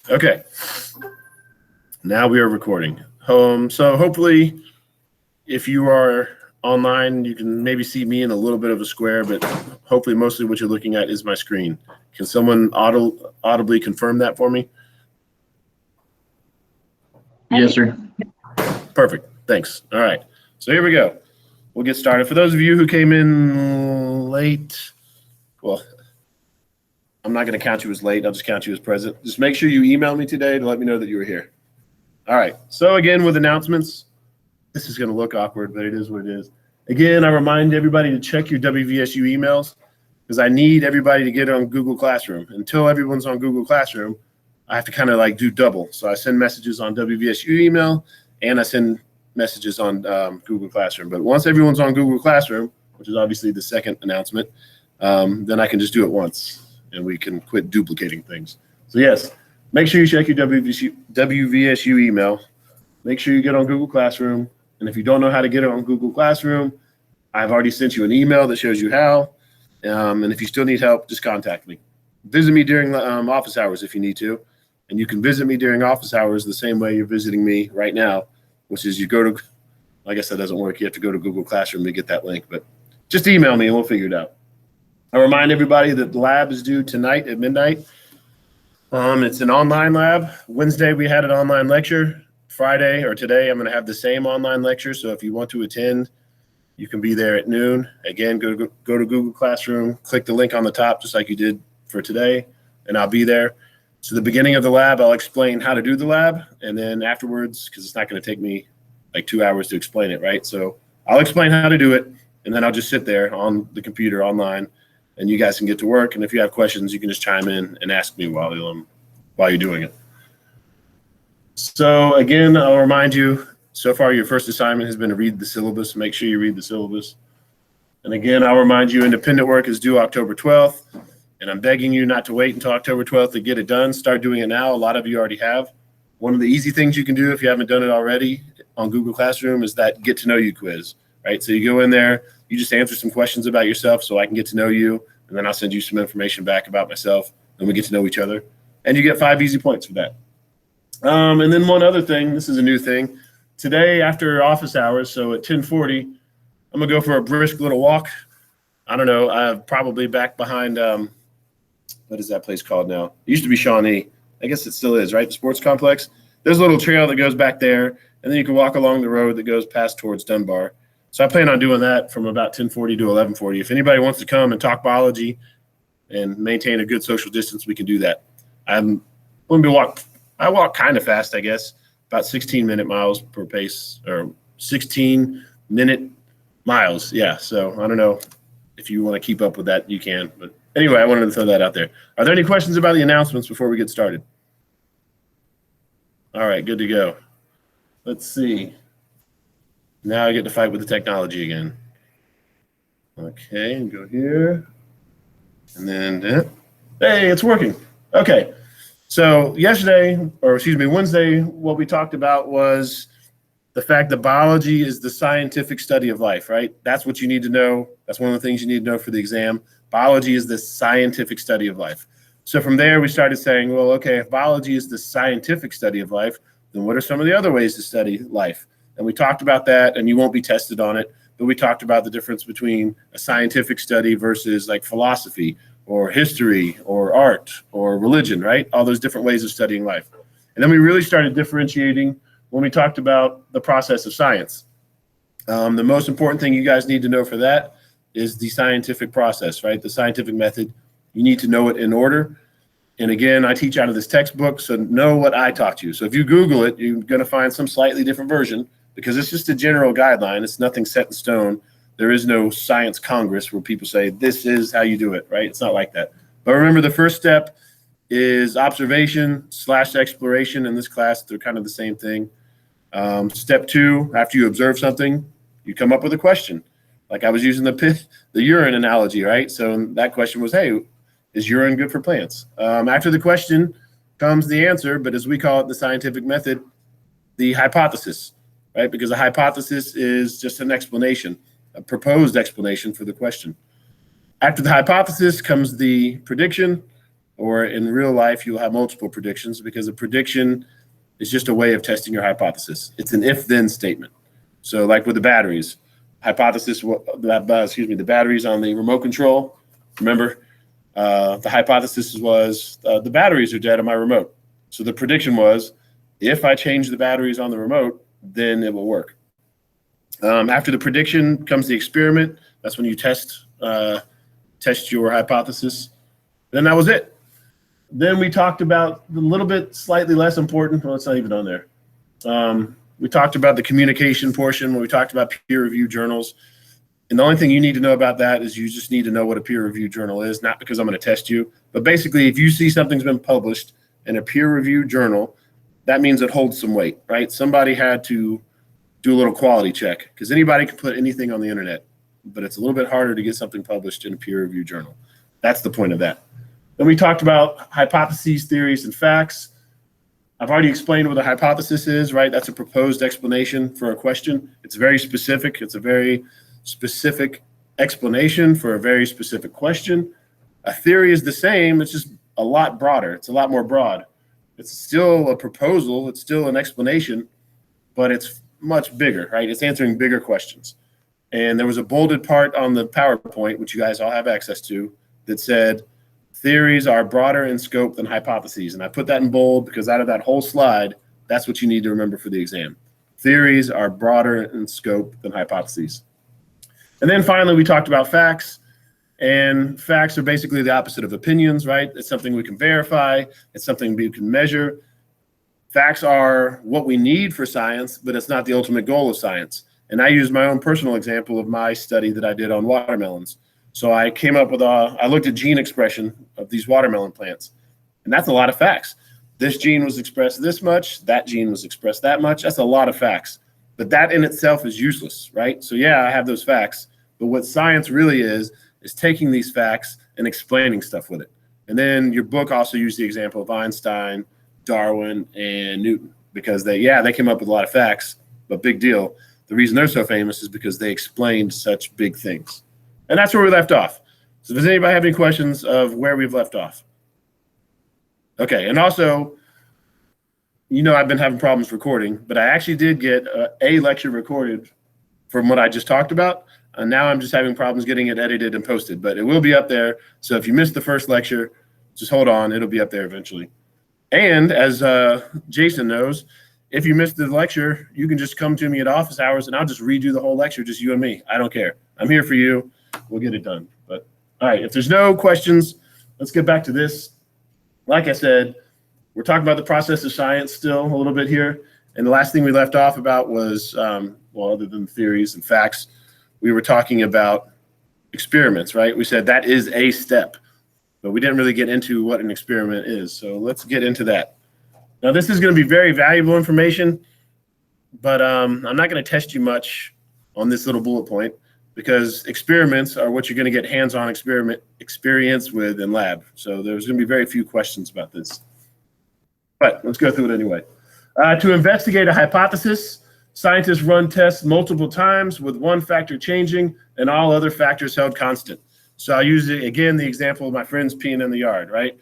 Okay, now we are recording. So hopefully, if you are online, you can maybe see me in a little bit of a square, but hopefully mostly what you're looking at is my screen. Can someone audibly confirm that for me? Yes, sir. Perfect. Thanks. All right. So here we go. We'll get started. For those of you who came in late, well, I'm not going to count you as late. I'll just count you as present. Just make sure you email me today to let me know that you were here. All right. So again, with announcements, this is going to look awkward, but it is what it is. Again, I remind everybody to check your WVSU emails because I need everybody to get on Google Classroom. Until everyone's on Google Classroom, I have to kind of like do double. So I send messages on WVSU email and I send messages on Google Classroom. But once everyone's on Google Classroom, which is obviously the second announcement, then I can just do it once and we can quit duplicating things. So yes, make sure you check your WVSU email. Make sure you get on Google Classroom. And if you don't know how to get it on Google Classroom, I've already sent you an email that shows you how. And if you still need help, just contact me. Visit me during office hours if you need to. And you can visit me during office hours the same way you're visiting me right now, which is you go to, I guess that doesn't work. You have to go to Google Classroom to get that link, but just email me and we'll figure it out. I remind everybody that the lab is due tonight at midnight. It's an online lab. Wednesday, we had an online lecture. Friday or today, I'm going to have the same online lecture. So if you want to attend, you can be there at noon. Again, go to Google Classroom, click the link on the top, just like you did for today, and I'll be there. So the beginning of the lab, I'll explain how to do the lab. And then afterwards, because it's not going to take me like 2 hours to explain it, right? So I'll explain how to do it, and then I'll just sit there on the computer online, and you guys can get to work. And if you have questions, you can just chime in and ask me while you're doing it. So again, I'll remind you, so far your first assignment has been to read the syllabus. Make sure you read the syllabus. And again, I'll remind you, independent work is due October 12th. And I'm begging you not to wait until October 12th to get it done. Start doing it now. A lot of you already have. One of the easy things you can do if you haven't done it already on Google Classroom is that get to know you quiz, right? So you go in there, you just answer some questions about yourself so I can get to know you. And then I'll send you some information back about myself and we get to know each other. And you get 5 easy points for that. And then one other thing, this is a new thing. Today after office hours, so at 10:40, I'm gonna go for a brisk little walk. I don't know, I'm probably back behind, what is that place called now? It used to be Shawnee. I guess it still is, right? The sports complex. There's a little trail that goes back there, and then you can walk along the road that goes past towards Dunbar. So I plan on doing that from about 10:40 to 11:40. If anybody wants to come and talk biology and maintain a good social distance, we can do that. I walk kind of fast, I guess, about 16-minute miles per pace, or 16-minute miles. Yeah, so I don't know if you want to keep up with that, you can. But anyway, I wanted to throw that out there. Are there any questions about the announcements before we get started? All right, good to go. Let's see. Now I get to fight with the technology again. Okay, and go here. And then, hey, it's working. Okay. So Wednesday, what we talked about was the fact that biology is the scientific study of life, right? That's what you need to know. That's one of the things you need to know for the exam. Biology is the scientific study of life. So from there, we started saying, well, okay, if biology is the scientific study of life, then what are some of the other ways to study life? And we talked about that, and you won't be tested on it, but we talked about the difference between a scientific study versus like philosophy, or history, or art, or religion, right? All those different ways of studying life. And then we really started differentiating when we talked about the process of science. The most important thing you guys need to know for that is the scientific process, right? The scientific method. You need to know it in order. And again, I teach out of this textbook, so know what I taught you. So if you Google it, you're going to find some slightly different version because it's just a general guideline. It's nothing set in stone. There is no science congress where people say, this is how you do it, right? It's not like that. But remember, the first step is observation / exploration. In this class, they're kind of the same thing. Step 2, after you observe something, you come up with a question. Like I was using the urine analogy, right? So that question was, hey, is urine good for plants? After the question comes the answer, but as we call it in the scientific method, the hypothesis, right? Because a hypothesis is just an explanation, a proposed explanation for the question. After the hypothesis comes the prediction, or in real life, you'll have multiple predictions, because a prediction is just a way of testing your hypothesis. It's an if-then statement. So like with the batteries, the batteries on the remote control, remember, the hypothesis was the batteries are dead on my remote. So the prediction was, if I change the batteries on the remote, then it will work. After the prediction comes the experiment. That's when you test your hypothesis. Then that was it. Then we talked about a little bit slightly less important. Well, it's not even on there. We talked about the communication portion when we talked about peer-reviewed journals. And the only thing you need to know about that is you just need to know what a peer-reviewed journal is, not because I'm going to test you, but basically if you see something's been published in a peer-reviewed journal, that means it holds some weight, right? Somebody had to do a little quality check, because anybody can put anything on the internet, but it's a little bit harder to get something published in a peer-reviewed journal. That's the point of that. Then we talked about hypotheses, theories, and facts. I've already explained what a hypothesis is, right? That's a proposed explanation for a question. It's very specific. It's a very specific explanation for a very specific question. A theory is the same. It's just a lot broader. It's a lot more broad. It's still a proposal. It's still an explanation, but it's much bigger, right? It's answering bigger questions. And there was a bolded part on the PowerPoint, which you guys all have access to, that said, theories are broader in scope than hypotheses. And I put that in bold because out of that whole slide, that's what you need to remember for the exam. Theories are broader in scope than hypotheses. And then finally, we talked about facts. And facts are basically the opposite of opinions, right? It's something we can verify. It's something we can measure. Facts are what we need for science, but it's not the ultimate goal of science. And I used my own personal example of my study that I did on watermelons. So I came up with I looked at gene expression of these watermelon plants, and that's a lot of facts. This gene was expressed this much, that gene was expressed that much. That's a lot of facts, but that in itself is useless, right? So yeah, I have those facts, but what science really is taking these facts and explaining stuff with it. And then your book also used the example of Einstein, Darwin, and Newton, because they came up with a lot of facts, but big deal. The reason they're so famous is because they explained such big things. And that's where we left off. So does anybody have any questions of where we've left off? Okay, and also, I've been having problems recording, but I actually did get a lecture recorded from what I just talked about. And now I'm just having problems getting it edited and posted, but it will be up there. So if you missed the first lecture, just hold on, it'll be up there eventually. And as Jason knows, if you missed the lecture, you can just come to me at office hours and I'll just redo the whole lecture, just you and me. I don't care. I'm here for you. We'll get it done. But all right, if there's no questions, let's get back to this. Like I said, we're talking about the process of science still a little bit here. And the last thing we left off about was, other than theories and facts, we were talking about experiments, right? We said that is a step, but we didn't really get into what an experiment is. So let's get into that. Now, this is going to be very valuable information, but I'm not going to test you much on this little bullet point, because experiments are what you're going to get hands-on experience with in lab. So there's going to be very few questions about this. But let's go through it anyway. To investigate a hypothesis, scientists run tests multiple times with one factor changing and all other factors held constant. So I'll use, again, the example of my friends peeing in the yard, right?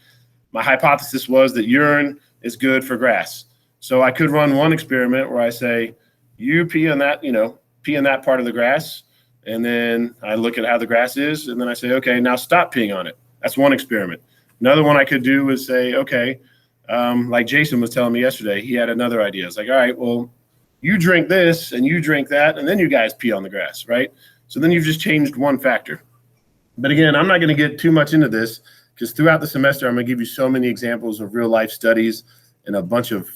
My hypothesis was that urine is good for grass. So I could run one experiment where I say, you pee on that, pee in that part of the grass. And then I look at how the grass is, and then I say, okay, now stop peeing on it. That's one experiment. Another one I could do is say, okay, like Jason was telling me yesterday, he had another idea. It's like, all right, well, you drink this and you drink that, and then you guys pee on the grass, right? So then you've just changed one factor. But again, I'm not going to get too much into this, because throughout the semester, I'm going to give you so many examples of real life studies and a bunch of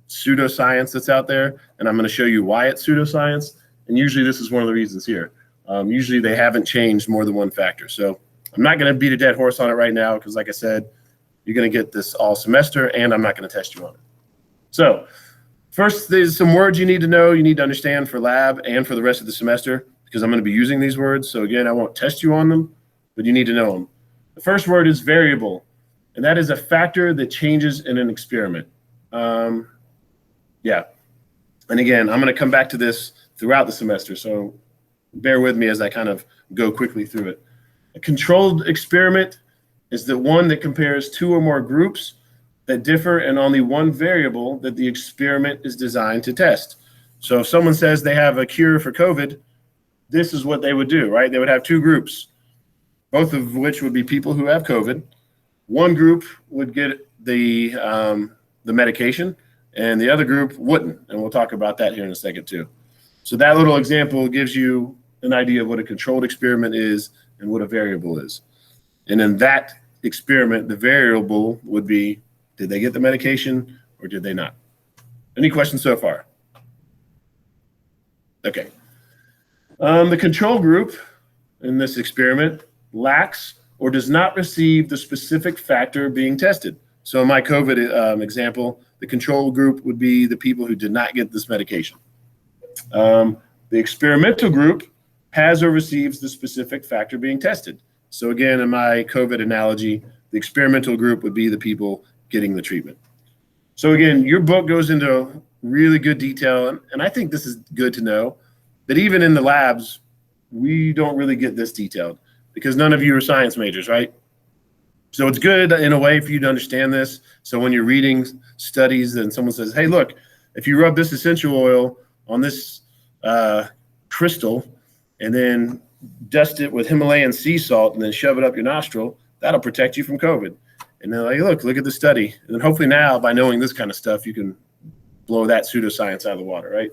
pseudoscience that's out there. And I'm going to show you why it's pseudoscience. And usually this is one of the reasons here. Usually they haven't changed more than one factor. So I'm not going to beat a dead horse on it right now, because like I said, you're going to get this all semester, and I'm not going to test you on it. So first, there's some words you need to know, you need to understand for lab and for the rest of the semester, because I'm going to be using these words. So again, I won't test you on them, but you need to know them. The first word is variable, and that is a factor that changes in an experiment. And again, I'm going to come back to this throughout the semester, so bear with me as I kind of go quickly through it. A controlled experiment is the one that compares two or more groups that differ in only one variable that the experiment is designed to test. So if someone says they have a cure for COVID, this is what they would do, right? They would have two groups, both of which would be people who have COVID. One group would get the medication, and the other group wouldn't. And we'll talk about that here in a second too. So that little example gives you an idea of what a controlled experiment is and what a variable is. And in that experiment, the variable would be, did they get the medication or did they not? Any questions so far? Okay. The control group in this experiment lacks or does not receive the specific factor being tested. So in my COVID example, the control group would be the people who did not get this medication. The experimental group has or receives the specific factor being tested. So again, in my COVID analogy, the experimental group would be the people getting the treatment. So again, your book goes into really good detail, and I think this is good to know, that even in the labs, we don't really get this detailed because none of you are science majors, right? So it's good in a way for you to understand this. So when you're reading studies and someone says, hey, look, if you rub this essential oil on this crystal and then dust it with Himalayan sea salt and then shove it up your nostril, that'll protect you from COVID. And they're like, look at the study. And then hopefully now, by knowing this kind of stuff, you can blow that pseudoscience out of the water, right?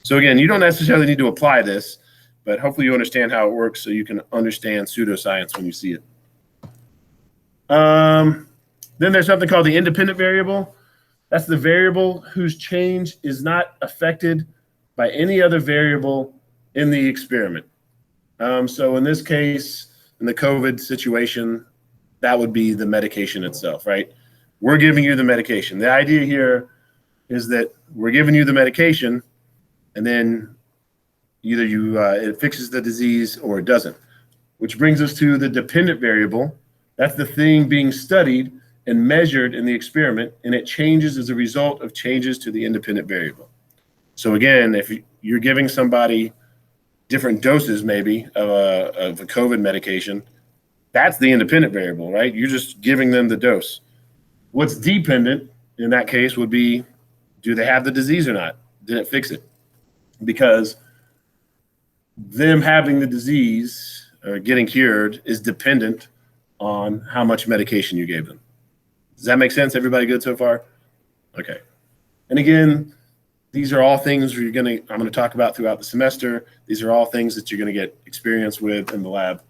So again, you don't necessarily need to apply this, but hopefully you understand how it works so you can understand pseudoscience when you see it. Then there's something called the independent variable. That's the variable whose change is not affected by any other variable in the experiment. So in this case, in the COVID situation, that would be the medication itself, right? We're giving you the medication. The idea here is that we're giving you the medication, and then either it fixes the disease or it doesn't, which brings us to the dependent variable. That's the thing being studied and measured in the experiment, and it changes as a result of changes to the independent variable. So again, if you're giving somebody different doses maybe of a COVID medication, that's the independent variable, right? You're just giving them the dose. What's dependent in that case would be, do they have the disease or not? Did it fix it? Because them having the disease or getting cured is dependent on how much medication you gave them. Does that make sense? Everybody good so far? Okay. And again, these are all things I'm going to talk about throughout the semester. These are all things that you're going to get experience with in the lab.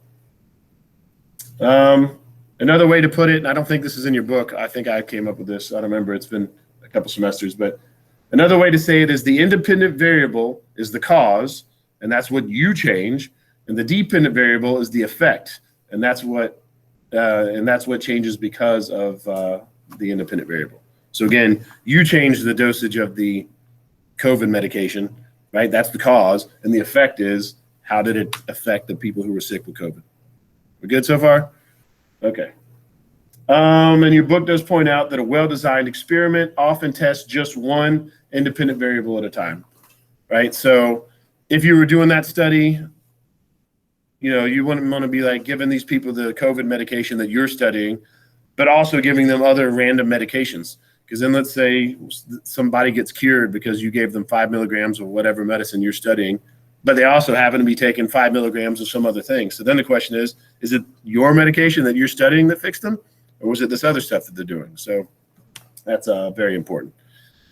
Another way to put it, and I don't think this is in your book. I think I came up with this. I don't remember. It's been a couple semesters, but another way to say it is the independent variable is the cause, and that's what you change, and the dependent variable is the effect, and that's what changes because of the independent variable. So again, you change the dosage of the COVID medication, right? That's the cause, and the effect is how did it affect the people who were sick with COVID? We're good so far? Okay. And your book does point out that a well-designed experiment often tests just one independent variable at a time, right? So if you were doing that study, you wouldn't want to be like giving these people the COVID medication that you're studying, but also giving them other random medications. Because then let's say somebody gets cured because you gave them 5 milligrams of whatever medicine you're studying, but they also happen to be taking 5 milligrams of some other thing. So then the question is it your medication that you're studying that fixed them? Or was it this other stuff that they're doing? So that's very important.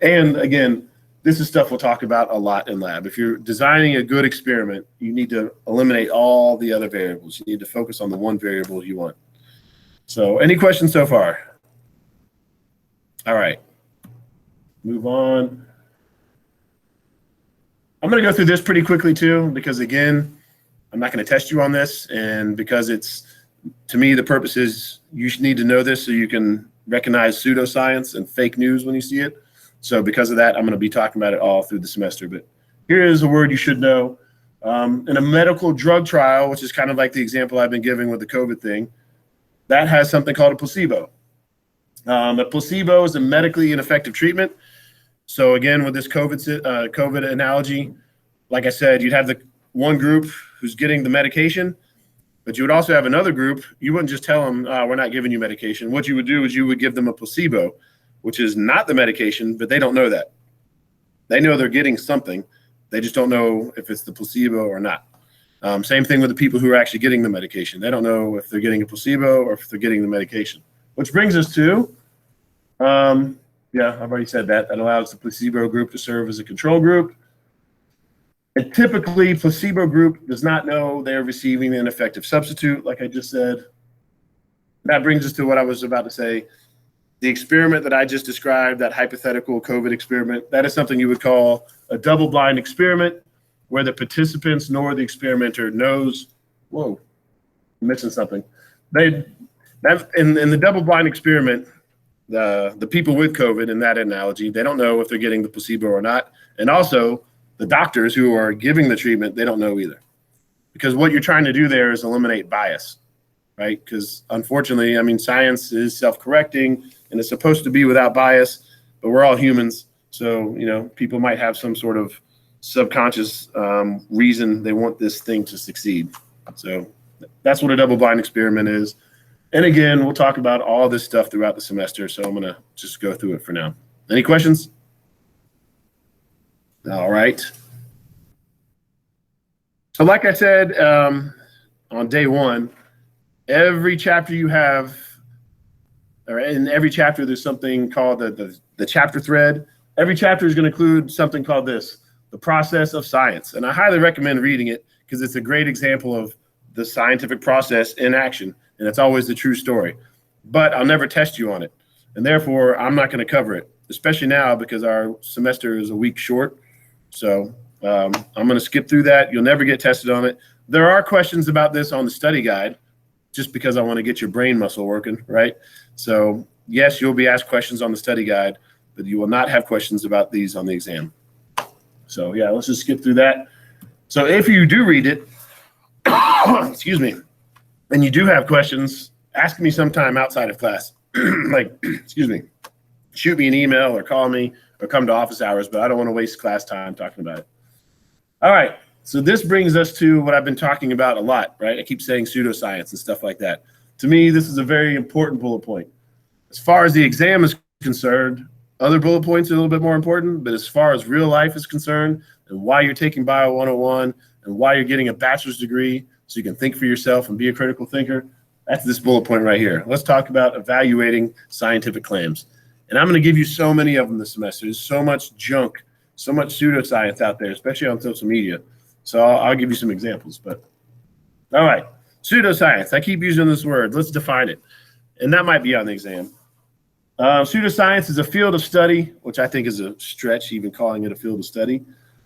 And again, this is stuff we'll talk about a lot in lab. If you're designing a good experiment, you need to eliminate all the other variables. You need to focus on the one variable you want. So any questions so far? All right, move on. I'm going to go through this pretty quickly too, because again, I'm not going to test you on this, and because to me, the purpose is you should need to know this so you can recognize pseudoscience and fake news when you see it. So because of that, I'm going to be talking about it all through the semester. But here is a word you should know. In a medical drug trial, which is kind of like the example I've been giving with the COVID thing, that has something called a placebo. A placebo is a medically ineffective treatment. So again, with this COVID analogy, like I said, you'd have the one group who's getting the medication, But you would also have another group. You wouldn't just tell them, we're not giving you medication. What you would do is you would give them a placebo, which is not the medication, but they don't know that. They know they're getting something. They just don't know if it's the placebo or not. Same thing with the people who are actually getting the medication. They don't know if they're getting a placebo or if they're getting the medication. Which brings us to, yeah, I've already said that. That allows the placebo group to serve as a control group. And typically, placebo group does not know they're receiving an effective substitute, like I just said. That brings us to what I was about to say. The experiment that I just described, that hypothetical COVID experiment, that is something you would call a double-blind experiment, where the participants nor the experimenter knows. Whoa, I'm missing something. In the double-blind experiment, the people with COVID, in that analogy, they don't know if they're getting the placebo or not. And also, the doctors who are giving the treatment, they don't know either. Because what you're trying to do there is eliminate bias, right? Because unfortunately, I mean, science is self-correcting and it's supposed to be without bias, but we're all humans. So, you know, people might have some sort of subconscious reason they want this thing to succeed. So that's what a double-blind experiment is. And again, we'll talk about all this stuff throughout the semester. So I'm going to just go through it for now. Any questions? All right. So like I said, on day one, every chapter you have, or in every chapter, there's something called the chapter thread. Every chapter is going to include something called this, the process of science. And I highly recommend reading it because it's a great example of the scientific process in action. And it's always the true story. But I'll never test you on it. And therefore, I'm not going to cover it, especially now because our semester is a week short. So I'm going to skip through that. You'll never get tested on it. There are questions about this on the study guide, just because I want to get your brain muscle working, right? So yes, you'll be asked questions on the study guide, but you will not have questions about these on the exam. So yeah, let's just skip through that. So if you do read it, excuse me, and you do have questions, ask me sometime outside of class. Like, excuse me, shoot me an email or call me or come to office hours, but I don't want to waste class time talking about it. All right, so this brings us to what I've been talking about a lot, right? I keep saying pseudoscience and stuff like that. To me, this is a very important bullet point. As far as the exam is concerned, other bullet points are a little bit more important, but as far as real life is concerned and why you're taking Bio 101 and why you're getting a bachelor's degree so you can think for yourself and be a critical thinker, that's this bullet point right here. Let's talk about evaluating scientific claims. And I'm going to give you so many of them this semester. There's so much junk, so much pseudoscience out there, especially on social media. So I'll give you some examples. But all right, pseudoscience. I keep using this word. Let's define it. And that might be on the exam. Pseudoscience is a field of study, which I think is a stretch, even calling it a field of study,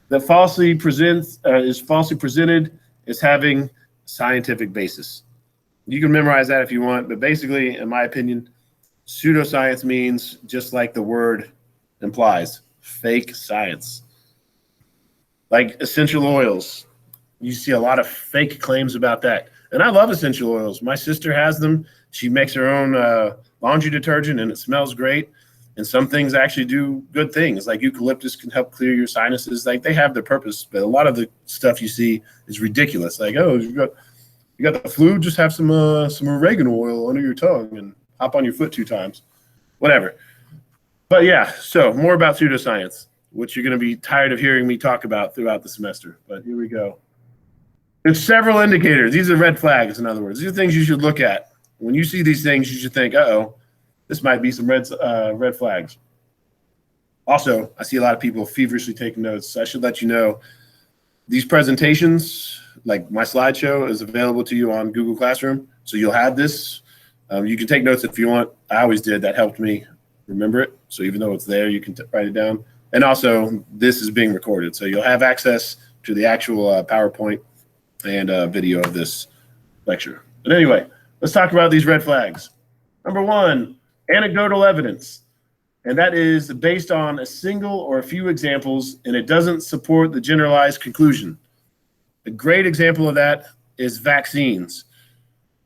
that is falsely presented as having scientific basis. You can memorize that if you want, but basically, in my opinion, pseudoscience means, just like the word implies, fake science. Like essential oils. You see a lot of fake claims about that. And I love essential oils. My sister has them. She makes her own laundry detergent and it smells great. And some things actually do good things. Like eucalyptus can help clear your sinuses. Like they have their purpose, but a lot of the stuff you see is ridiculous. Like, oh, you got the flu, just have some oregano oil under your tongue and hop on your foot 2 times. Whatever. But yeah, so more about pseudoscience, which you're going to be tired of hearing me talk about throughout the semester. But here we go. There's several indicators. These are red flags, in other words. These are things you should look at. When you see these things, you should think, uh-oh, this might be some red flags. Also, I see a lot of people feverishly taking notes. I should let you know these presentations, like my slideshow, is available to you on Google Classroom. So you'll have this. You can take notes if you want. I always did. That helped me remember it. So even though it's there, you can write it down. And also, this is being recorded. So you'll have access to the actual PowerPoint and video of this lecture. But anyway, let's talk about these red flags. Number 1, anecdotal evidence. And that is based on a single or a few examples, and it doesn't support the generalized conclusion. A great example of that is vaccines.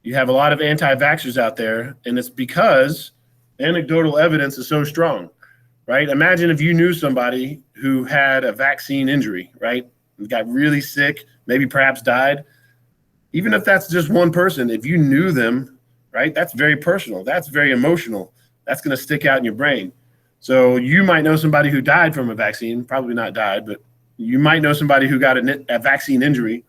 You have a lot of anti-vaxxers out there, and it's because anecdotal evidence is so strong, right? Imagine if you knew somebody who had a vaccine injury, right? Got really sick, maybe perhaps died. Even if that's just one person, if you knew them, right, that's very personal. That's very emotional. That's going to stick out in your brain. So you might know somebody who died from a vaccine, probably not died, but you might know somebody who got a vaccine injury,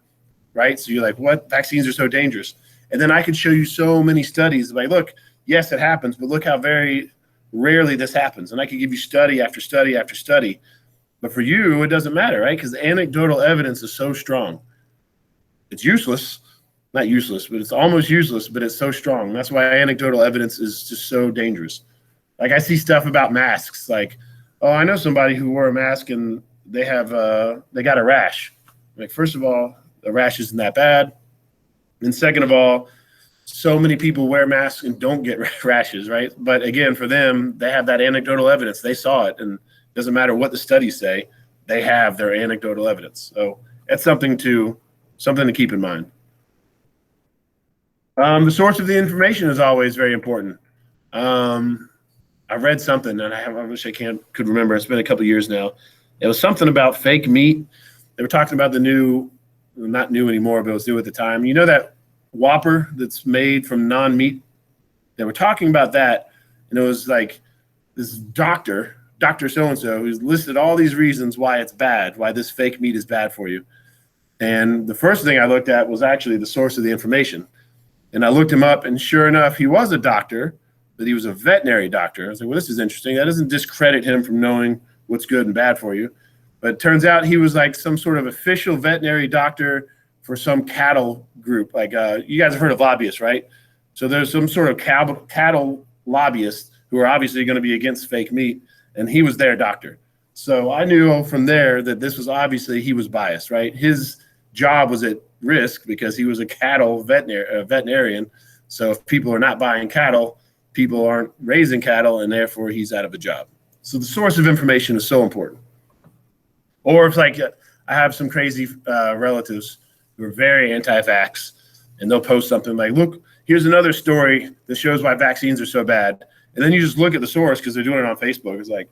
right? So you're like, what? Vaccines are so dangerous. And then I could show you so many studies like, look, yes, it happens, but look how very rarely this happens. And I could give you study after study after study. But for you, it doesn't matter, right? Because the anecdotal evidence is so strong. It's useless, not useless, but it's almost useless, but it's so strong. That's why anecdotal evidence is just so dangerous. Like I see stuff about masks, like, oh, I know somebody who wore a mask and they got a rash. Like, first of all, the rash isn't that bad. And second of all, so many people wear masks and don't get rashes, right? But again, for them, they have that anecdotal evidence. They saw it, and it doesn't matter what the studies say, they have their anecdotal evidence. So that's something to keep in mind. The source of the information is always very important. I read something, and I wish I could remember. It's been a couple of years now. It was something about fake meat. They were talking about the new, not new anymore, but it was new at the time. You know that Whopper that's made from non-meat? They were talking about that, and it was like this Dr. So-and-so, who's listed all these reasons why it's bad, why this fake meat is bad for you. And the first thing I looked at was actually the source of the information. And I looked him up, and sure enough, he was a doctor, but he was a veterinary doctor. I was like, well, this is interesting. That doesn't discredit him from knowing what's good and bad for you. But it turns out he was like some sort of official veterinary doctor for some cattle group. Like you guys have heard of lobbyists, right? So there's some sort of cattle lobbyists who are obviously going to be against fake meat, and he was their doctor. So I knew from there that this was obviously, he was biased, right? His job was at risk because he was a cattle veterinarian. So if people are not buying cattle, people aren't raising cattle, and therefore he's out of a job. So the source of information is so important. Or if like I have some crazy relatives who are very anti-vax, and they'll post something like, look, here's another story that shows why vaccines are so bad. And then you just look at the source because they're doing it on Facebook. It's like,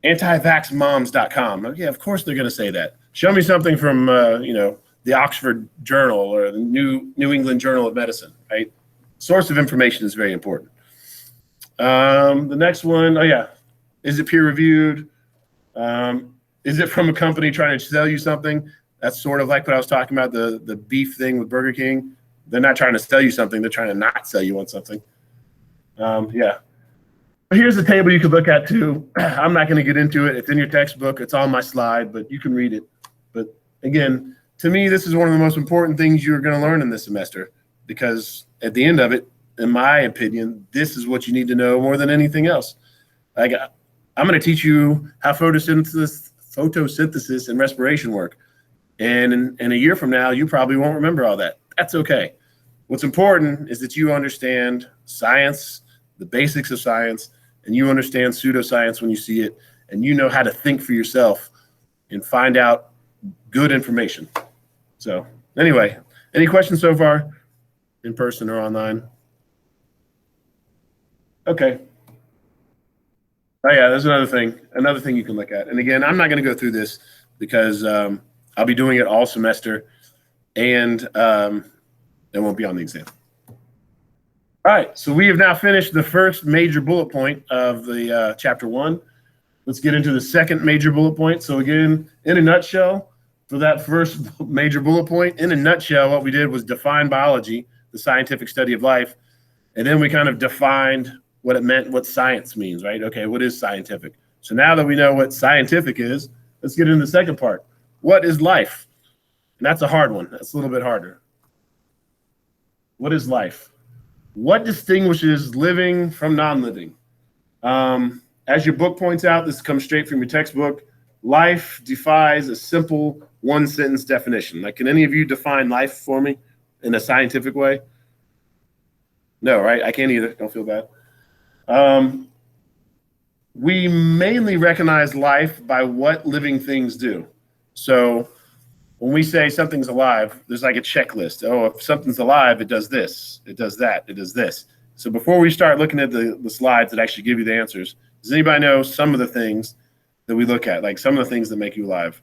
anti-vaxmoms.com. Like, yeah, of course they're going to say that. Show me something from, the Oxford Journal or the New England Journal of Medicine, right? Source of information is very important. The next one, is it peer reviewed? Is it from a company trying to sell you something? That's sort of like what I was talking about, the beef thing with Burger King. They're not trying to sell you something. They're trying to not sell you on something. But here's the table you could look at too. I'm not going to get into it. It's in your textbook. It's on my slide, but you can read it. But again, to me, this is one of the most important things you're going to learn in this semester, because at the end of it, in my opinion, this is what you need to know more than anything else. Like, I'm going to teach you how photosynthesis and respiration work. And in a year from now, you probably won't remember all that. That's okay. What's important is that you understand science, the basics of science, and you understand pseudoscience when you see it, and you know how to think for yourself and find out good information. So anyway, any questions so far, in person or online? Okay. Oh yeah, there's another thing you can look at. And again, I'm not going to go through this because I'll be doing it all semester, and it won't be on the exam. All right, so we have now finished the first major bullet point of the chapter 1. Let's get into the second major bullet point. So again, in a nutshell, for that first major bullet point, in a nutshell, what we did was define biology, the scientific study of life, and then we kind of defined what it meant, what science means, right? Okay, what is scientific? So now that we know what scientific is, let's get into the second part. What is life? And that's a hard one. That's a little bit harder. What is life? What distinguishes living from non-living? As your book points out, this comes straight from your textbook. Life defies a simple one-sentence definition. Like, can any of you define life for me in a scientific way? No, right? I can't either. Don't feel bad. We mainly recognize life by what living things do. So when we say something's alive, there's like a checklist. Oh, if something's alive, it does this, it does that, it does this. So before we start looking at the slides that actually give you the answers, does anybody know some of the things that we look at, like some of the things that make you alive?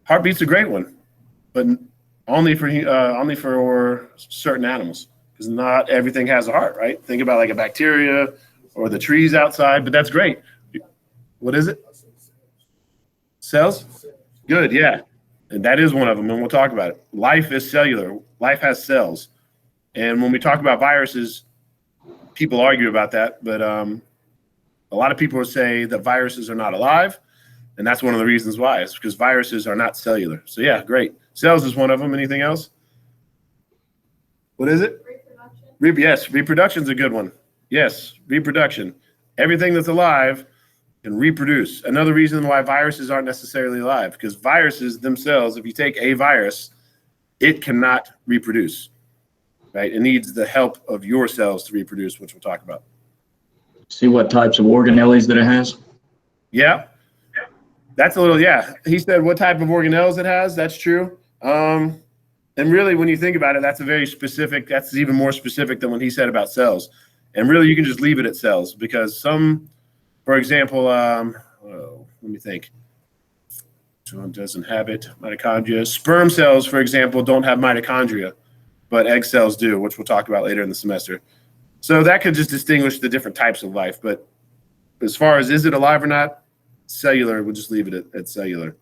Heartbeat's a great one, but only for certain animals, because not everything has a heart, right? Think about like a bacteria or the trees outside, but that's great. What is it? Cells? Good, yeah. And that is one of them, and we'll talk about it. Life is cellular. Life has cells. And when we talk about viruses, people argue about that, but a lot of people say that viruses are not alive, and that's one of the reasons why. It's because viruses are not cellular. So yeah, great. Cells is one of them. Anything else? What is it? Reproduction. Yes, reproduction is a good one. Yes, reproduction. Everything that's alive can reproduce. Another reason why viruses aren't necessarily alive, because viruses themselves, if you take a virus, it cannot reproduce, right? It needs the help of your cells to reproduce, which we'll talk about. See what types of organelles that it has? Yeah, that's a little, yeah. He said what type of organelles it has. That's true. And really, when you think about it, that's a very specific, that's even more specific than what he said about cells. And really, you can just leave it at cells, because some, for example, let me think. Which one doesn't have it? Mitochondria. Sperm cells, for example, don't have mitochondria, but egg cells do, which we'll talk about later in the semester. So that could just distinguish the different types of life. But as far as is it alive or not, cellular, we'll just leave it at cellular.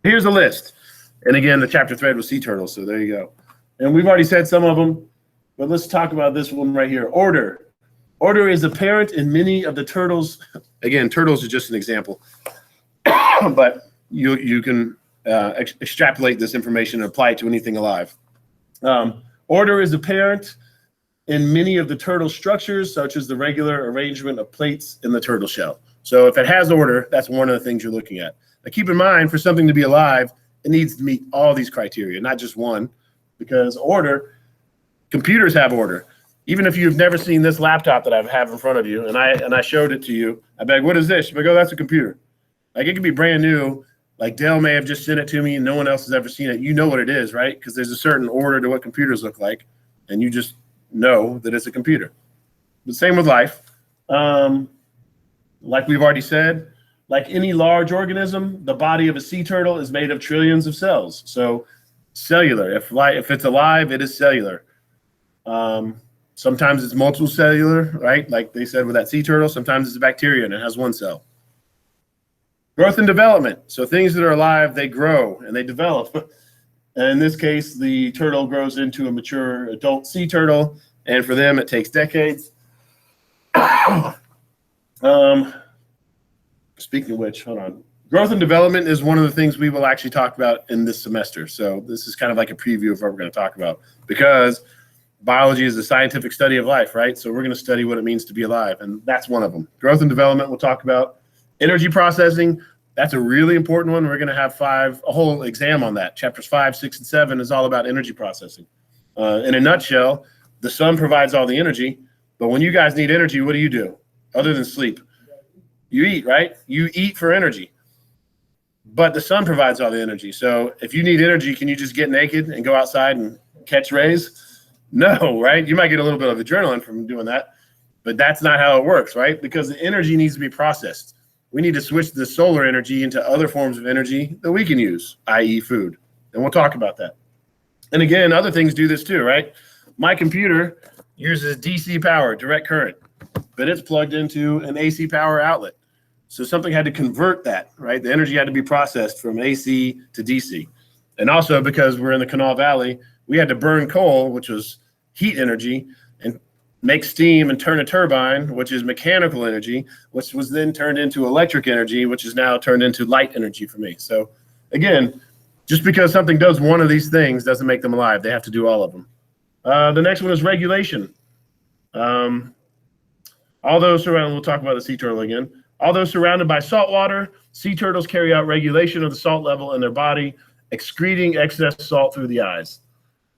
Here's a list. And again, the chapter thread was sea turtles, so there you go. And we've already said some of them, but let's talk about this one right here. Order. Order is apparent in many of the turtles. Again, turtles is just an example, but you can extrapolate this information and apply it to anything alive. Order is apparent in many of the turtle structures, such as the regular arrangement of plates in the turtle shell. So if it has order, that's one of the things you're looking at. Now keep in mind, for something to be alive, it needs to meet all these criteria, not just one, because order, computers have order. Even if you've never seen this laptop that I have in front of you, and I showed it to you, I beg, what is this? You go, that's a computer. Like, it could be brand new. Like, Dale may have just sent it to me and no one else has ever seen it. You know what it is, right? Because there's a certain order to what computers look like, and you just know that it's a computer. The same with life. Like we've already said, like any large organism, the body of a sea turtle is made of trillions of cells. So cellular, if it's alive, it is cellular. Sometimes it's multiple cellular, right? Like they said with that sea turtle, sometimes it's a bacteria and it has one cell. Growth and development. So things that are alive, they grow and they develop. And in this case, the turtle grows into a mature adult sea turtle. And for them, it takes decades. Speaking of which, hold on. Growth and development is one of the things we will actually talk about in this semester. So this is kind of like a preview of what we're going to talk about, because biology is the scientific study of life, right? So we're going to study what it means to be alive, and that's one of them. Growth and development, we'll talk about. Energy processing, that's a really important one. We're going to have a whole exam on that. Chapters 5, 6, and 7 is all about energy processing. In a nutshell, the sun provides all the energy, but when you guys need energy, what do? Other than sleep? You eat, right? You eat for energy. But the sun provides all the energy. So if you need energy, can you just get naked and go outside and catch rays? No, right? You might get a little bit of adrenaline from doing that, but that's not how it works, right? Because the energy needs to be processed. We need to switch the solar energy into other forms of energy that we can use, i.e. food. And we'll talk about that. And again, other things do this too, right? My computer uses DC power, direct current, but it's plugged into an AC power outlet. So something had to convert that, right? The energy had to be processed from AC to DC. And also because we're in the Kanawha Valley, we had to burn coal, which was heat energy, and make steam and turn a turbine, which is mechanical energy, which was then turned into electric energy, which is now turned into light energy for me. So again, just because something does one of these things doesn't make them alive. They have to do all of them. The next one is regulation. Although surrounded, we'll talk about the sea turtle again. Although surrounded by salt water, sea turtles carry out regulation of the salt level in their body, excreting excess salt through the eyes.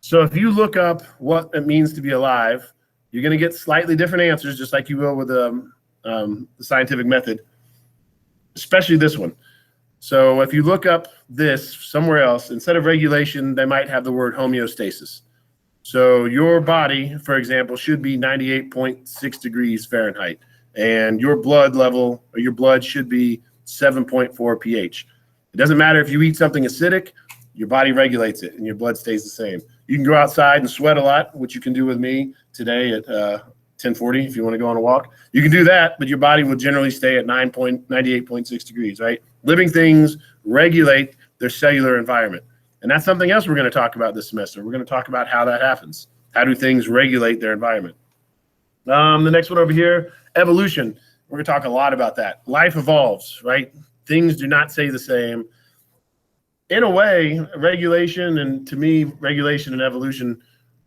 So if you look up what it means to be alive, you're going to get slightly different answers, just like you will with the scientific method, especially this one. So if you look up this somewhere else, instead of regulation, they might have the word homeostasis. So your body, for example, should be 98.6 degrees Fahrenheit. And your blood level, or your blood should be 7.4 pH. It doesn't matter if you eat something acidic your body regulates it and your blood stays the same. You can go outside and sweat a lot, which you can do with me today at 10:40 if you want to go on a walk. You can do that, but your body will generally stay at 98.6 degrees, right? Living things regulate their cellular environment. And that's something else we're going to talk about this semester. We're going to talk about how that happens. How do things regulate their environment? The next one over here, evolution. We're going to talk a lot about that. Life evolves, right? Things do not stay the same. In a way, regulation and to me, regulation and evolution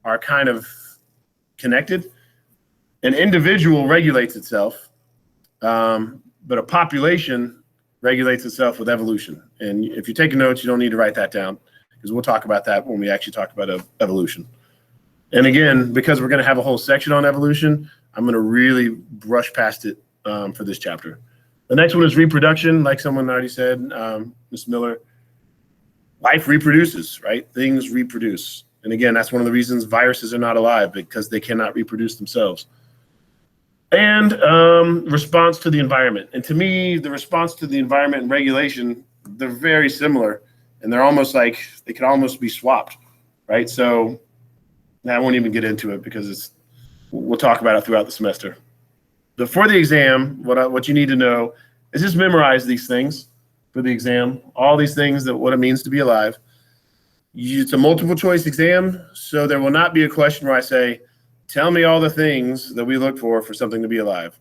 are kind of connected. An individual regulates itself, but a population regulates itself with evolution. And if you're taking notes, you don't need to write that down because we'll talk about that when we actually talk about evolution. And again, because we're going to have a whole section on evolution, I'm going to really brush past it for this chapter. The next one is reproduction. Like someone already said, Ms. Miller, life reproduces, right? Things reproduce. And again, that's one of the reasons viruses are not alive, because they cannot reproduce themselves. And response to the environment. And to me, the response to the environment and regulation, they're very similar. And they're almost like, they could almost be swapped, right? So I won't even get into it because we'll talk about it throughout the semester. But for the exam, what you need to know is just memorize these things for the exam, all these things, that what it means to be alive. It's a multiple choice exam, so there will not be a question where I say, tell me all the things that we look for something to be alive.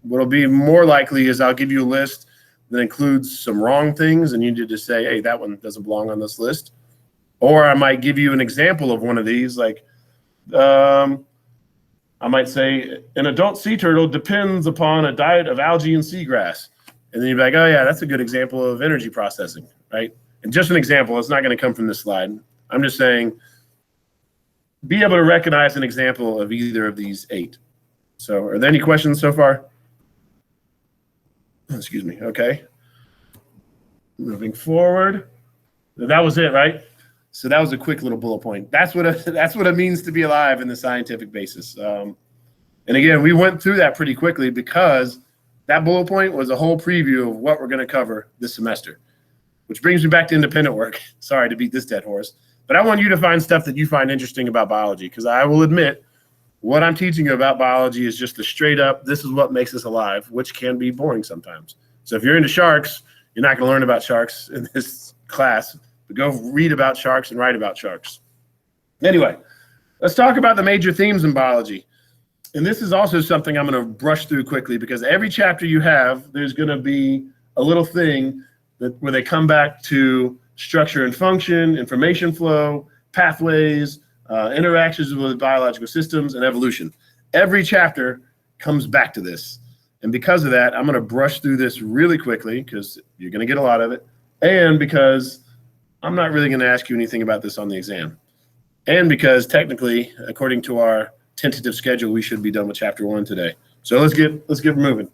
What will be more likely is I'll give you a list that includes some wrong things, and you need to say, hey, that one doesn't belong on this list. Or I might give you an example of one of these, like I might say an adult sea turtle depends upon a diet of algae and seagrass. And then you'd be like, oh yeah, that's a good example of energy processing, right? And just an example, it's not going to come from this slide. I'm just saying, be able to recognize an example of either of these 8. So are there any questions so far? Excuse me. Okay. Moving forward. That was it, right? So that was a quick little bullet point. That's what it means to be alive in the scientific basis. And again, we went through that pretty quickly because that bullet point was a whole preview of what we're going to cover this semester, which brings me back to independent work. Sorry to beat this dead horse, but I want you to find stuff that you find interesting about biology, because I will admit what I'm teaching you about biology is just a straight up, this is what makes us alive, which can be boring sometimes. So if you're into sharks, you're not going to learn about sharks in this class. But go read about sharks and write about sharks. Anyway, let's talk about the major themes in biology. And this is also something I'm going to brush through quickly, because every chapter you have, there's going to be a little thing where they come back to structure and function, information flow, pathways, interactions with biological systems, and evolution. Every chapter comes back to this. And because of that, I'm going to brush through this really quickly, because you're going to get a lot of it, and because I'm not really going to ask you anything about this on the exam. And because technically, according to our tentative schedule, we should be done with chapter 1 today. So let's get moving.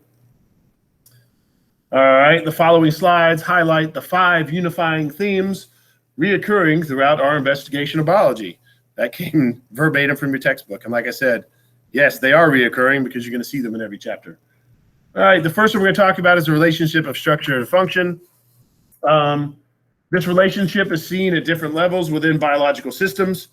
All right, the following slides highlight the 5 unifying themes reoccurring throughout our investigation of biology. That came verbatim from your textbook. And like I said, yes, they are reoccurring because you're going to see them in every chapter. All right, the first one we're going to talk about is the relationship of structure and function. This relationship is seen at different levels within biological systems,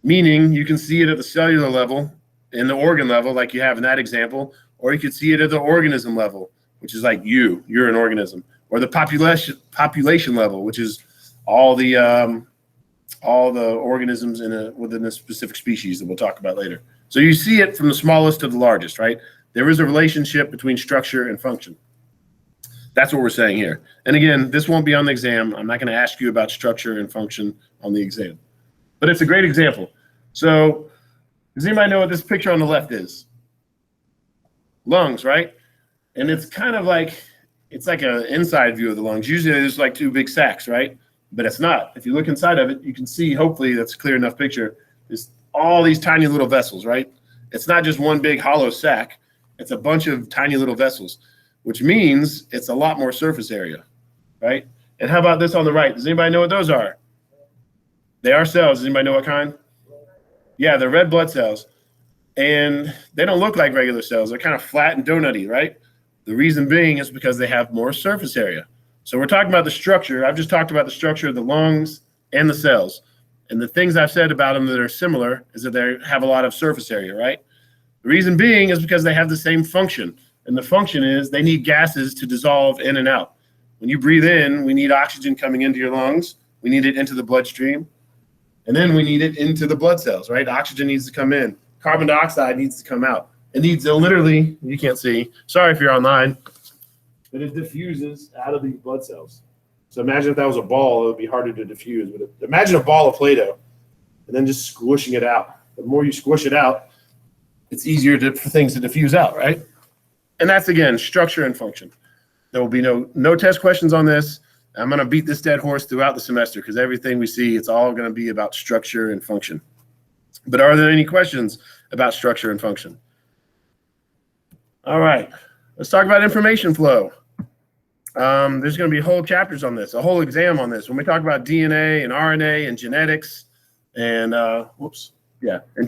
meaning you can see it at the cellular level, in the organ level, like you have in that example, or you could see it at the organism level, which is like you're an organism, or the population level, which is all the organisms within a specific species that we'll talk about later. So you see it from the smallest to the largest, right? There is a relationship between structure and function. That's what we're saying here. And again, this won't be on the exam. I'm not going to ask you about structure and function on the exam, but it's a great example. So does anybody know what this picture on the left is? Lungs, right? And it's kind of like, it's like an inside view of the lungs. Usually there's like 2 big sacs, right? But it's not. If you look inside of it, you can see, hopefully that's a clear enough picture, there's all these tiny little vessels, right? It's not just one big hollow sac. It's a bunch of tiny little vessels, which means it's a lot more surface area, right? And how about this on the right? Does anybody know what those are? They are cells. Does anybody know what kind? Yeah, they're red blood cells. And they don't look like regular cells. They're kind of flat and donutty, right? The reason being is because they have more surface area. So we're talking about the structure. I've just talked about the structure of the lungs and the cells. And the things I've said about them that are similar is that they have a lot of surface area, right? The reason being is because they have the same function. And the function is they need gases to dissolve in and out. When you breathe in, we need oxygen coming into your lungs. We need it into the bloodstream. And then we need it into the blood cells, right? Oxygen needs to come in. Carbon dioxide needs to come out. It needs to literally, you can't see, sorry if you're online, but it diffuses out of these blood cells. So imagine if that was a ball, it would be harder to diffuse. But imagine a ball of Play-Doh and then just squishing it out. The more you squish it out, it's easier for things to diffuse out, right? And that's, again, structure and function. There will be no test questions on this. I'm going to beat this dead horse throughout the semester because everything we see, it's all going to be about structure and function. But are there any questions about structure and function? All right, let's talk about information flow. There's going to be whole chapters on this, a whole exam on this. When we talk about DNA and RNA and genetics and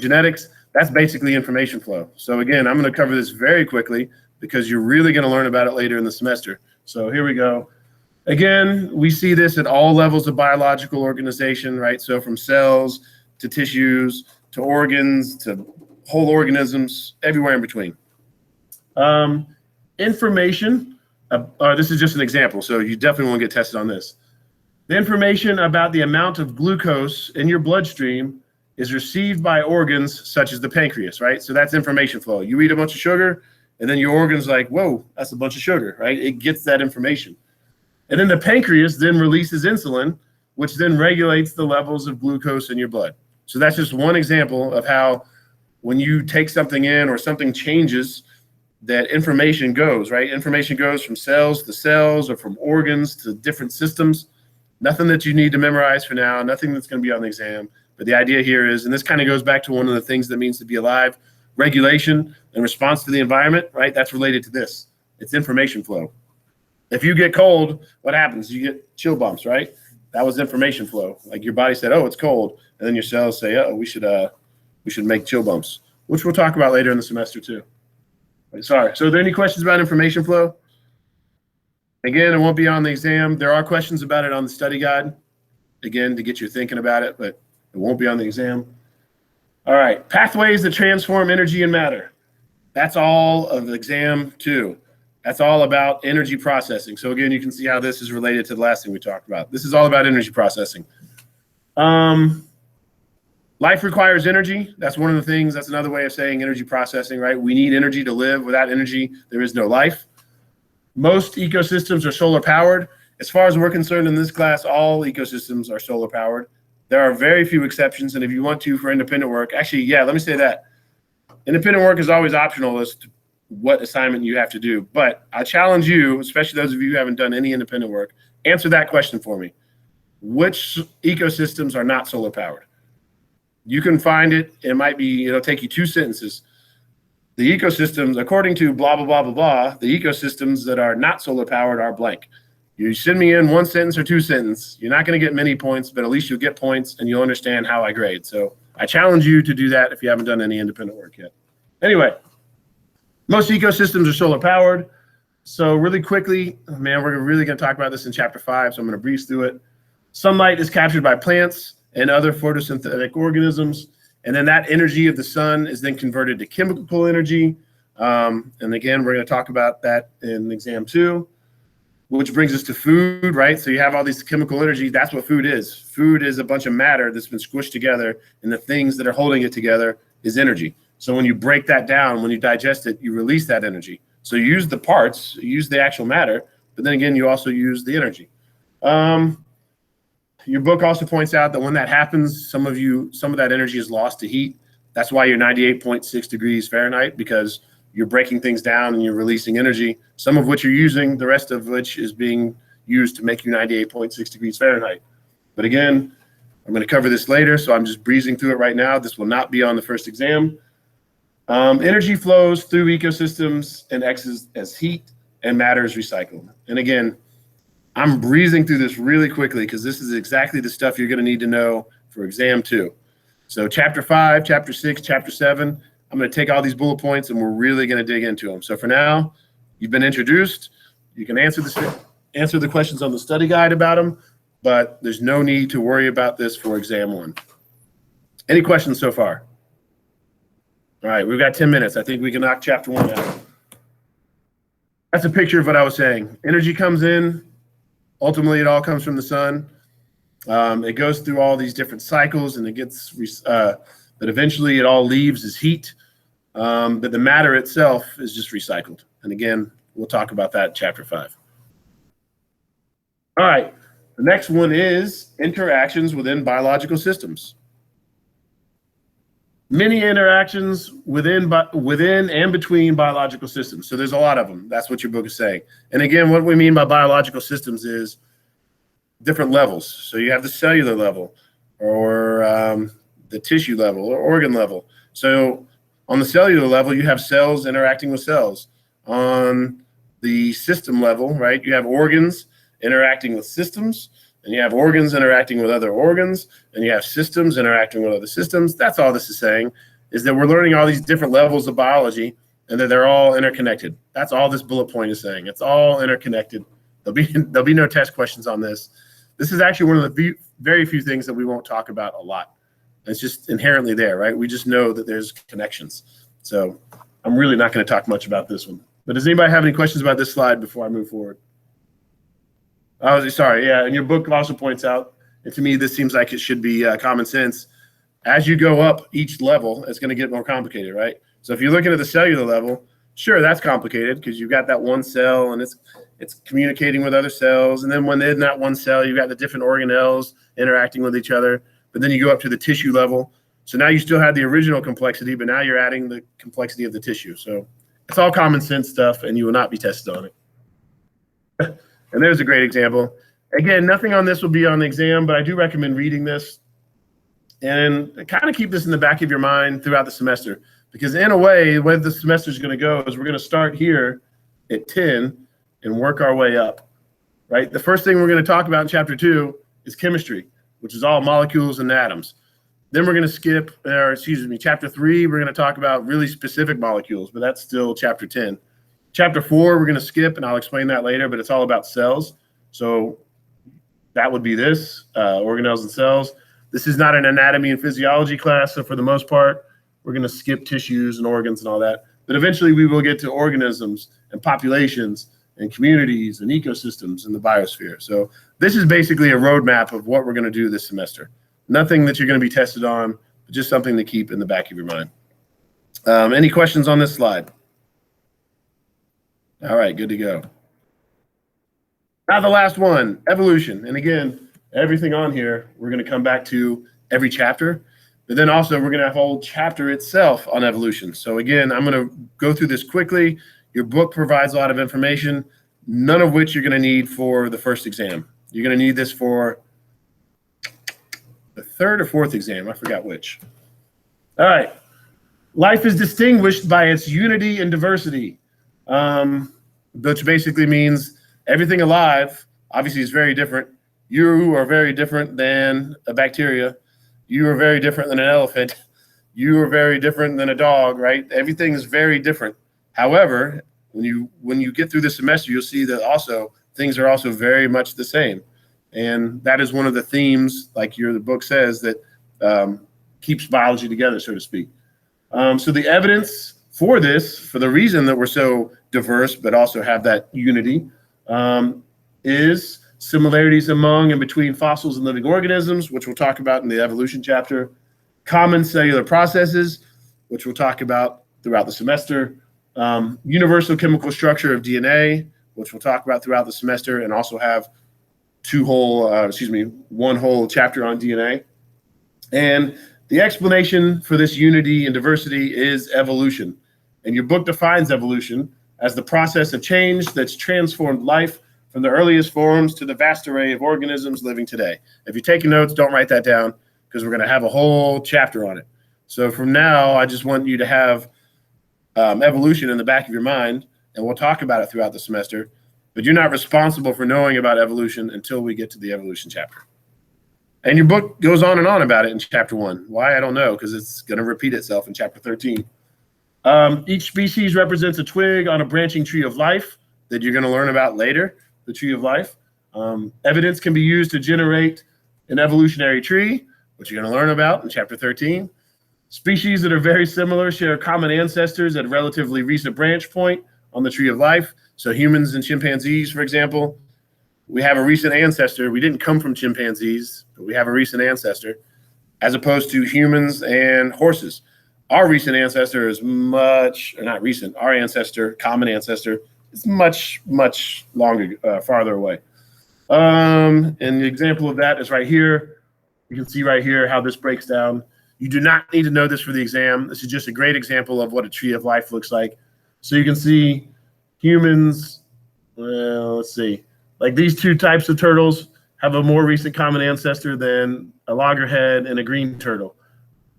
genetics, that's basically information flow. So again, I'm going to cover this very quickly because you're really going to learn about it later in the semester. So here we go. Again, we see this at all levels of biological organization, right? So from cells to tissues to organs to whole organisms, everywhere in between. Information, this is just an example, so you definitely want to get tested on this. The information about the amount of glucose in your bloodstream is received by organs such as the pancreas, right? So that's information flow. You eat a bunch of sugar, and then your organ's like, whoa, that's a bunch of sugar, right? It gets that information. And then the pancreas then releases insulin, which then regulates the levels of glucose in your blood. So that's just one example of how when you take something in or something changes, that information goes, right? Information goes from cells to cells or from organs to different systems. Nothing that you need to memorize for now, nothing that's going to be on the exam. But the idea here is, and this kind of goes back to one of the things that means to be alive, regulation and response to the environment, right? That's related to this. It's information flow. If you get cold, what happens? You get chill bumps, right? That was information flow. Like your body said, oh, it's cold. And then your cells say, oh, we should make chill bumps, which we'll talk about later in the semester too. Sorry. So are there any questions about information flow? Again, it won't be on the exam. There are questions about it on the study guide, again, to get you thinking about it, but it won't be on the exam. All right. Pathways that transform energy and matter. That's all of exam 2. That's all about energy processing. So again, you can see how this is related to the last thing we talked about. This is all about energy processing. Life requires energy. That's one of the things. That's another way of saying energy processing, right? We need energy to live. Without energy, there is no life. Most ecosystems are solar powered. As far as we're concerned in this class, all ecosystems are solar powered. There are very few exceptions. And if you want to for independent work, actually, yeah, let me say that. Independent work is always optional as to what assignment you have to do. But I challenge you, especially those of you who haven't done any independent work, answer that question for me. Which ecosystems are not solar powered? You can find it. It'll take you 2 sentences. The ecosystems, according to blah, blah, blah, blah, blah, the ecosystems that are not solar powered are blank. You send me in 1 sentence or 2 sentences. You're not going to get many points, but at least you'll get points and you'll understand how I grade. So I challenge you to do that if you haven't done any independent work yet. Anyway, most ecosystems are solar powered. So really quickly, man, we're really going to talk about this in chapter 5. So I'm going to breeze through it. Sunlight is captured by plants and other photosynthetic organisms. And then that energy of the sun is then converted to chemical energy. And again, we're going to talk about that in exam 2, which brings us to food, right? So you have all these chemical energy. That's what food is. Food is a bunch of matter that's been squished together, and the things that are holding it together is energy. So when you break that down, when you digest it, you release that energy. So you use the parts, you use the actual matter, but then again, you also use the energy. Your book also points out that when that happens, some of that energy is lost to heat. That's why you're 98.6 degrees Fahrenheit, because you're breaking things down and you're releasing energy, some of which you're using, the rest of which is being used to make you 98.6 degrees Fahrenheit. But again, I'm going to cover this later, so I'm just breezing through it right now. This will not be on the first exam. Energy flows through ecosystems and exits as heat, and matter is recycled. And again, I'm breezing through this really quickly because this is exactly the stuff you're going to need to know for exam 2. So chapter 5, chapter 6, chapter 7, I'm going to take all these bullet points and we're really going to dig into them. So for now, you've been introduced. You can answer the questions on the study guide about them. but there's no need to worry about this for exam 1. Any questions so far? All right, we've got 10 minutes. I think we can knock chapter 1 out. That's a picture of what I was saying. Energy comes in. Ultimately, it all comes from the sun. It goes through all these different cycles, and it gets, but eventually it all leaves as heat. But the matter itself is just recycled. And again, we'll talk about that in chapter 5. All right, the next one is interactions within biological systems. Many interactions within and between biological systems. So there's a lot of them. That's what your book is saying. And again, what we mean by biological systems is different levels. So you have the cellular level, or the tissue level, or organ level. So on the cellular level, you have cells interacting with cells. On the system level, right, you have organs interacting with systems, and you have organs interacting with other organs, and you have systems interacting with other systems. That's all this is saying, is that we're learning all these different levels of biology, and that they're all interconnected. That's all this bullet point is saying. It's all interconnected. There'll be no test questions on this. This is actually one of the very few things that we won't talk about a lot. It's just inherently there, right? We just know that there's connections. So I'm really not going to talk much about this one. But does anybody have any questions about this slide before I move forward? Oh, sorry. Yeah, and your book also points out, and to me, this seems like it should be common sense. As you go up each level, it's going to get more complicated, right? So if you're looking at the cellular level, sure, that's complicated because you've got that one cell and it's communicating with other cells. And then when in that one cell, you've got the different organelles interacting with each other. But then you go up to the tissue level. So now you still have the original complexity, but now you're adding the complexity of the tissue. So it's all common sense stuff, and you will not be tested on it. And there's a great example. Again, nothing on this will be on the exam, but I do recommend reading this and kind of keep this in the back of your mind throughout the semester. Because in a way, the way the semester is going to go is we're going to start here at 10 and work our way up, right? The first thing we're going to talk about in chapter 2 is chemistry, which is all molecules and atoms. Then we're going to skip, chapter 3, we're going to talk about really specific molecules, but that's still chapter 10. Chapter 4, we're going to skip, and I'll explain that later, but it's all about cells. So that would be this, organelles and cells. This is not an anatomy and physiology class, so for the most part, we're going to skip tissues and organs and all that. But eventually we will get to organisms and populations and communities and ecosystems in the biosphere. So this is basically a roadmap of what we're going to do this semester. Nothing that you're going to be tested on, but just something to keep in the back of your mind. Any questions on this slide? All right, good to go. Now the last one, evolution. And again, everything on here, we're going to come back to every chapter, but then also we're going to have a whole chapter itself on evolution. So again, I'm going to go through this quickly. Your book provides a lot of information, none of which you're going to need for the first exam. You're going to need this for the third or fourth exam. I forgot which. All right. Life is distinguished by its unity and diversity, which basically means everything alive, obviously, is very different. You are very different than a bacteria. You are very different than an elephant. You are very different than a dog, right? Everything is very different. However, when you get through the semester, you'll see that also things are also very much the same. And that is one of the themes, like the book says, that keeps biology together, so to speak. So the evidence for this, for the reason that we're so diverse, but also have that unity, is similarities among and between fossils and living organisms, which we'll talk about in the evolution chapter, common cellular processes, which we'll talk about throughout the semester, universal chemical structure of DNA, which we'll talk about throughout the semester, and also have one whole chapter on DNA. And the explanation for this unity and diversity is evolution. And your book defines evolution as the process of change that's transformed life from the earliest forms to the vast array of organisms living today. If you're taking notes, don't write that down because we're going to have a whole chapter on it. So from now, I just want you to have evolution in the back of your mind, and we'll talk about it throughout the semester. But you're not responsible for knowing about evolution until we get to the evolution chapter. And your book goes on and on about it in chapter 1. Why? I don't know, because it's going to repeat itself in chapter 13. Each species represents a twig on a branching tree of life that you're going to learn about later, the tree of life. Evidence can be used to generate an evolutionary tree, which you're going to learn about in chapter 13. Species that are very similar share common ancestors at a relatively recent branch point on the tree of life. So humans and chimpanzees, for example, we have a recent ancestor. We didn't come from chimpanzees, but we have a recent ancestor, as opposed to humans and horses. Our recent ancestor is much, or not recent, our ancestor, common ancestor, is much, much longer, farther away. And the example of that is right here. You can see right here how this breaks down. You do not need to know this for the exam. This is just a great example of what a tree of life looks like. So you can see humans, well, let's see, like these two types of turtles have a more recent common ancestor than a loggerhead and a green turtle,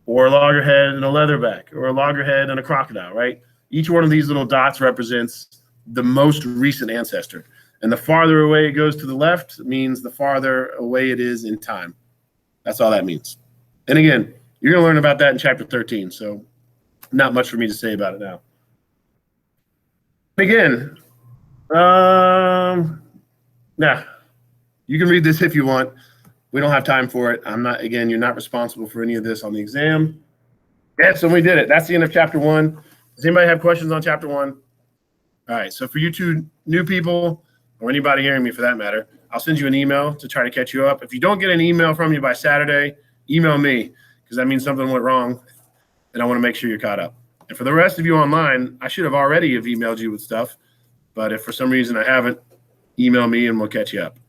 or a loggerhead and a leatherback, or a loggerhead and a crocodile, right? Each one of these little dots represents the most recent ancestor. And the farther away it goes to the left means the farther away it is in time. That's all that means. And again, you're going to learn about that in chapter 13, so not much for me to say about it now. Again, yeah, you can read this if you want. We don't have time for it. I'm not, again, you're not responsible for any of this on the exam. Yeah, so we did it. That's the end of chapter 1. Does anybody have questions on chapter 1? All right, so for you two new people, or anybody hearing me for that matter, I'll send you an email to try to catch you up. If you don't get an email from you by Saturday, email me, because that means something went wrong, and I want to make sure you're caught up. And for the rest of you online, I should have already have emailed you with stuff, but if for some reason I haven't, email me and we'll catch you up.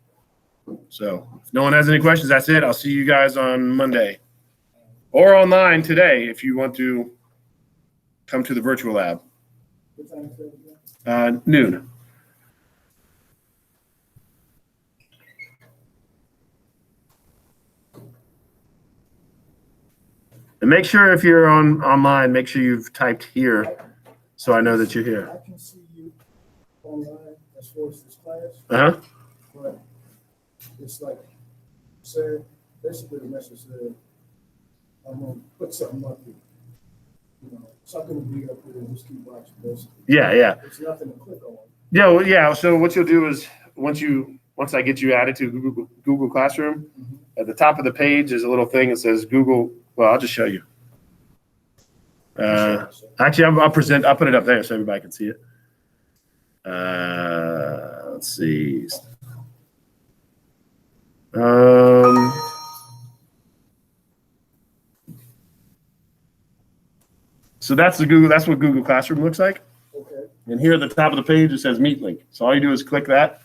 So if no one has any questions, that's it. I'll see you guys on Monday or online today if you want to come to the virtual lab. Noon. And make sure if you're online, make sure you've typed here so I know that you're here. I can see you online as far as this class, Uh-huh. but it's like said, basically the message said, I'm gonna put something up here. You know, something to be up here and just keep watching basically. Yeah, yeah. There's nothing to click on. Yeah, well, yeah. So what you'll do is once I get you added to Google Classroom, at the top of the page is a little thing that says Google. Well, I'll just show you. Actually, I'll put it up there so everybody can see it. Let's see. So that's what Google Classroom looks like. Okay. And here at the top of the page, it says Meet Link. So all you do is click that,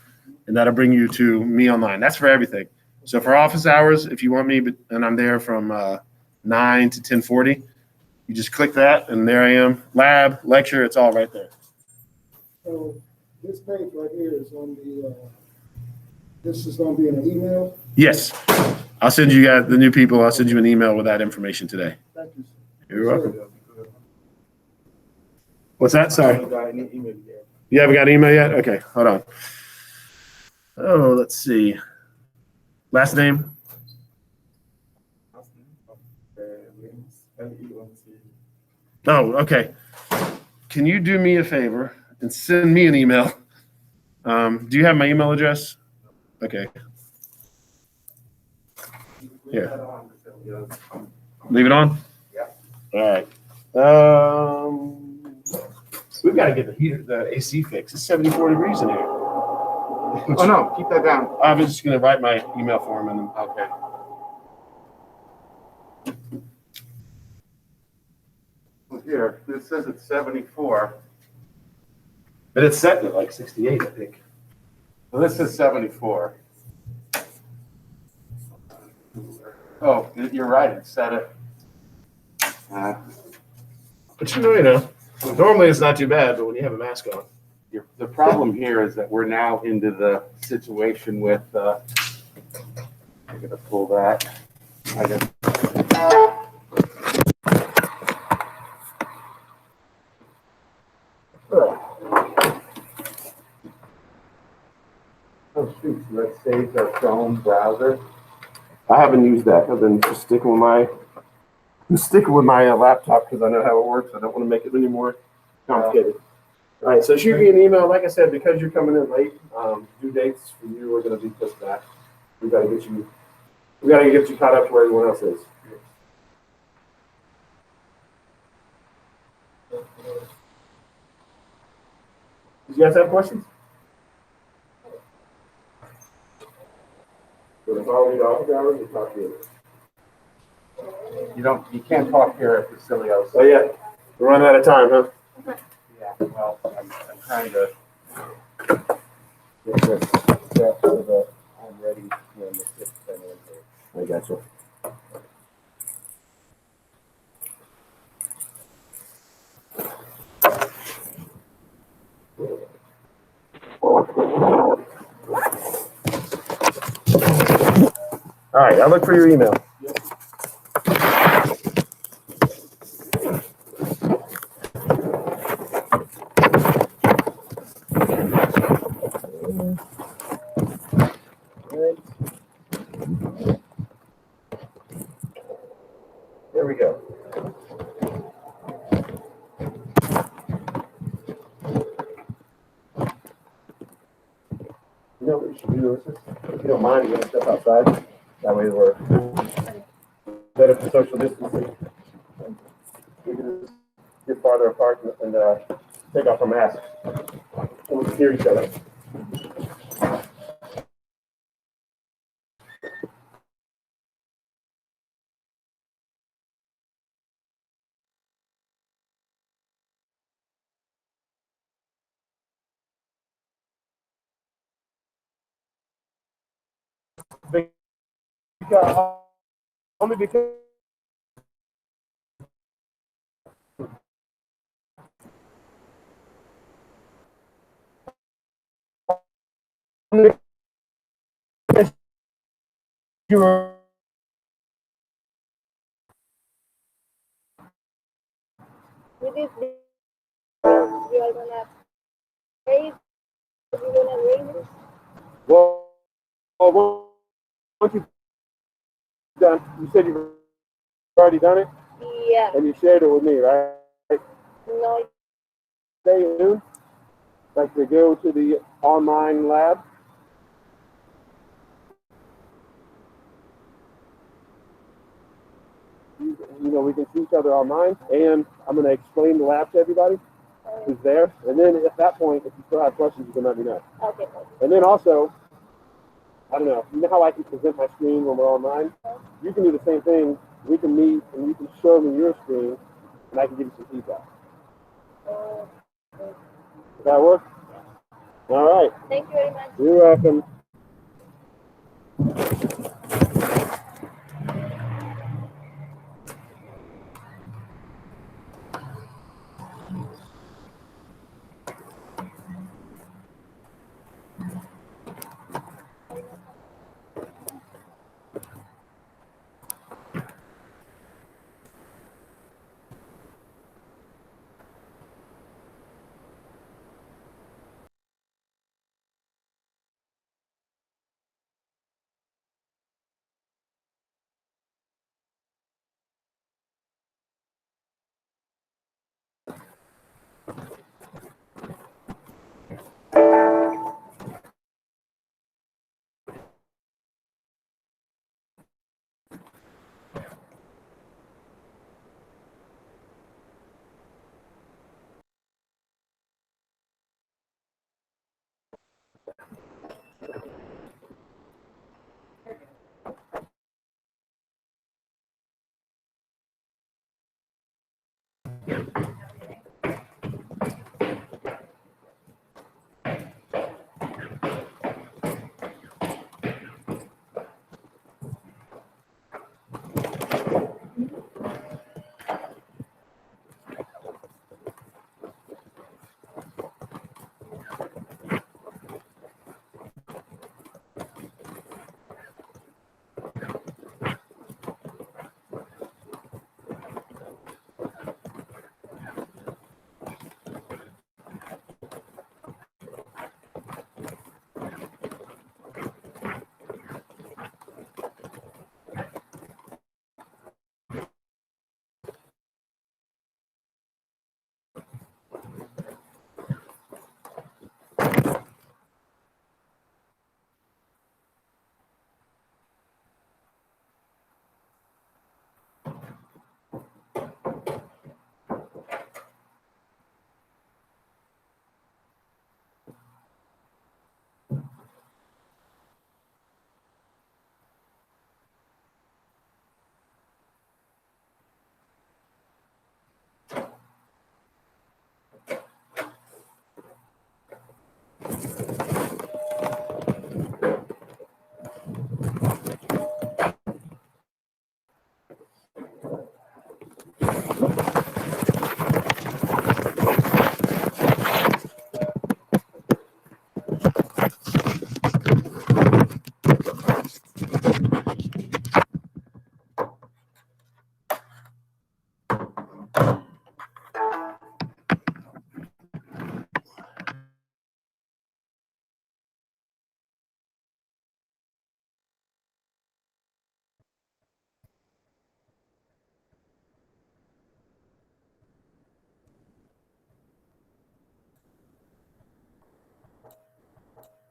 and that'll bring you to me online. That's for everything. So for office hours, if you want me, and I'm there from 9 to 10:40, you just click that, and there I am. Lab, lecture, it's all right there. So this page right here is on the, this is gonna be in an email? Yes. I'll send you guys, the new people, I'll send you an email with that information today. Thank you. You're welcome. What's that? Sorry. You haven't got an email yet? Okay, hold on. Oh, let's see. Last name? Oh, okay. Can you do me a favor and send me an email? Do you have my email address? Okay. Here. Leave it on? Yeah. All right. We've got to get the AC fixed. It's 74 degrees in here. Oh, no, keep that down. I'm just going to write my email for him. And then, okay. Well, here, it says it's 74. But it's set at like 68, I think. Well, this is 74. Oh, you're right, it's set at. But you know, normally it's not too bad, but when you have a mask on. The problem here is that we're now into the situation with, I'm going to pull that. Oh, shoot, so that saves our Chrome browser. I haven't used that. I've been just sticking with my laptop because I know how it works. I don't want to make it any more complicated. All right, so shoot me an email. Like I said, because you're coming in late, due dates for you are going to be pushed back. We got to get you. We got to get you caught up to where everyone else is. Did you guys have questions? Will it follow you to office hours or talk to you? You can't talk here at Vasilios. Oh yeah, we're running out of time, huh? Yeah, well, I'm trying to Yes, yes. set so that I'm ready when the 6th enter. I got you. All right, I'll look for your email. There we go. You know what we should do? If you don't mind, we're going to step outside. That way we're better for social distancing. We can just get farther apart and take off our masks. And we can hear each other. Because, only because you were With this, we are gonna raise. We're gonna raise it. well, once you've done, you said you've already done it, Yeah. and you shared it with me, right? No. Stay tuned, like to go to the online lab. You know, we can see each other online, and I'm going to explain the lab to everybody who's there. And then at that point, if you still have questions, you can let me know. Okay. And then also, I don't know, you know how I can present my screen when we're online? You can do the same thing. We can meet, and you can show me your screen, and I can give you some feedback. Does that work? All right. Thank you very much. You're welcome.